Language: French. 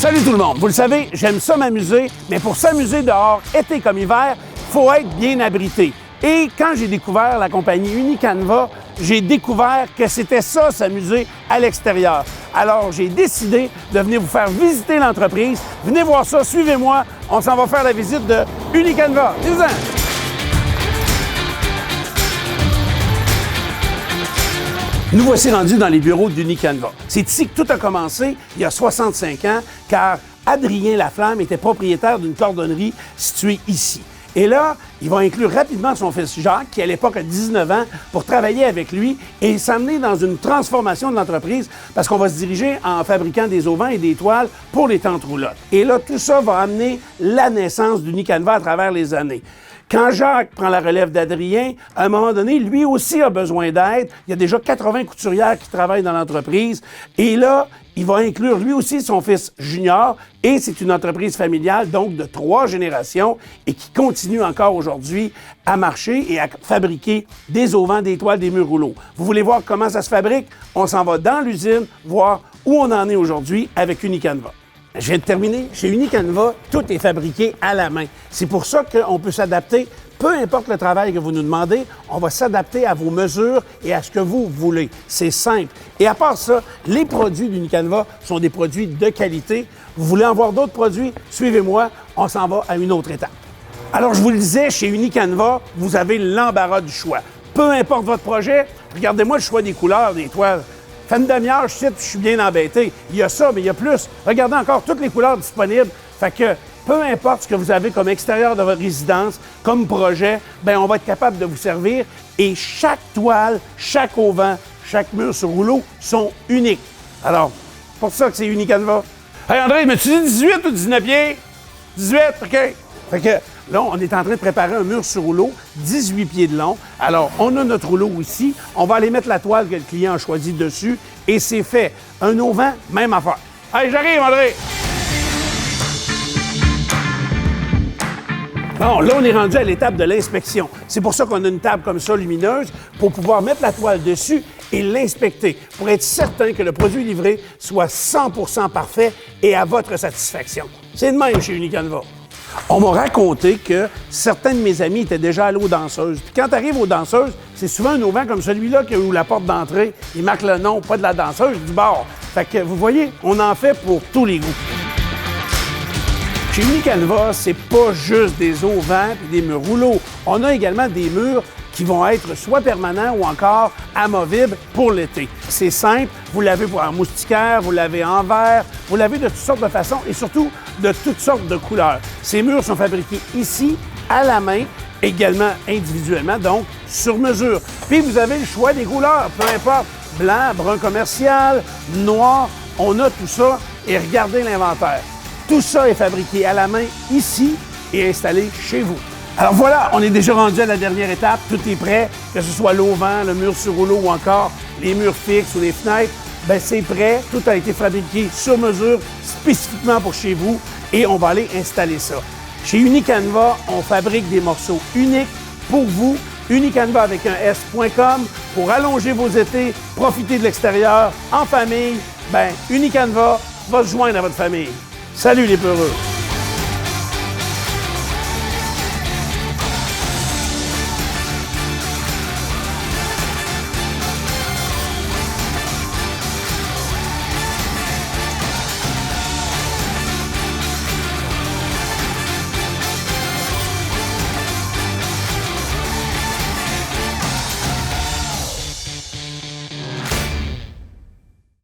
Salut tout le monde! Vous le savez, j'aime ça m'amuser, mais pour s'amuser dehors, été comme hiver, il faut être bien abrité. Et quand j'ai découvert la compagnie Unicanva, j'ai découvert que c'était ça, s'amuser à l'extérieur. Alors, j'ai décidé de venir vous faire visiter l'entreprise. Venez voir ça, suivez-moi, on s'en va faire la visite de Unicanva. Viens-en! Nous voici rendus dans les bureaux d'Unicanva. C'est ici que tout a commencé, il y a 65 ans, car Adrien Laflamme était propriétaire d'une cordonnerie située ici. Et là, il va inclure rapidement son fils Jacques, qui à l'époque a 19 ans, pour travailler avec lui et s'amener dans une transformation de l'entreprise parce qu'on va se diriger en fabriquant des auvents et des toiles pour les tentes roulottes. Et là, tout ça va amener la naissance d'Unicanva à travers les années. Quand Jacques prend la relève d'Adrien, à un moment donné, lui aussi a besoin d'aide. Il y a déjà 80 couturières qui travaillent dans l'entreprise. Et là, il va inclure lui aussi son fils Junior. Et c'est une entreprise familiale, donc de 3 générations, et qui continue encore aujourd'hui à marcher et à fabriquer des auvents, des toiles, des murs rouleaux. Vous voulez voir comment ça se fabrique? On s'en va dans l'usine, voir où on en est aujourd'hui avec Unicanva. Je viens de terminer. Chez Unicanva, tout est fabriqué à la main. C'est pour ça qu'on peut s'adapter. Peu importe le travail que vous nous demandez, on va s'adapter à vos mesures et à ce que vous voulez. C'est simple. Et à part ça, les produits d'Unicanva sont des produits de qualité. Vous voulez en voir d'autres produits? Suivez-moi, on s'en va à une autre étape. Alors, je vous le disais, chez Unicanva, vous avez l'embarras du choix. Peu importe votre projet, regardez-moi le choix des couleurs, des toiles. Fait une demi-heure, je suis bien embêté. Il y a ça, mais il y a plus. Regardez encore toutes les couleurs disponibles. Fait que peu importe ce que vous avez comme extérieur de votre résidence, comme projet, bien, on va être capable de vous servir. Et chaque toile, chaque auvent, chaque mur sur rouleau sont uniques. Alors, c'est pour ça que c'est Unicanva. Hey André, mais tu dis 18 ou 19 pieds? 18, OK. Fait que là, on est en train de préparer un mur sur rouleau, 18 pieds de long. Alors, on a notre rouleau ici. On va aller mettre la toile que le client a choisie dessus et c'est fait. Un auvent, même affaire. Hey, j'arrive, André! Bon, là, on est rendu à l'étape de l'inspection. C'est pour ça qu'on a une table comme ça, lumineuse, pour pouvoir mettre la toile dessus et l'inspecter, pour être certain que le produit livré soit 100% parfait et à votre satisfaction. C'est de même chez Unicanva. On m'a raconté que certains de mes amis étaient déjà allés aux danseuses. Puis quand tu arrives aux danseuses, c'est souvent un auvent comme celui-là qui ouvre la porte d'entrée. Il marque le nom, pas de la danseuse, du bar. Fait que vous voyez, on en fait pour tous les goûts. Chez Unicanva, c'est pas juste des auvents et des murs rouleaux. On a également des murs qui vont être soit permanents ou encore amovibles pour l'été. C'est simple, vous l'avez en moustiquaire, vous l'avez en verre, vous l'avez de toutes sortes de façons et surtout de toutes sortes de couleurs. Ces murs sont fabriqués ici, à la main, également individuellement, donc sur mesure. Puis vous avez le choix des couleurs, peu importe, blanc, brun commercial, noir, on a tout ça et regardez l'inventaire. Tout ça est fabriqué à la main ici et installé chez vous. Alors voilà, on est déjà rendu à la dernière étape. Tout est prêt, que ce soit l'auvent, le mur sur rouleau ou encore les murs fixes ou les fenêtres. Bien, c'est prêt. Tout a été fabriqué sur mesure, spécifiquement pour chez vous et on va aller installer ça. Chez Unicanva, on fabrique des morceaux uniques pour vous. Unicanva avec un S.com pour allonger vos étés, profiter de l'extérieur en famille. Bien, Unicanva va se joindre à votre famille. Salut les peureux!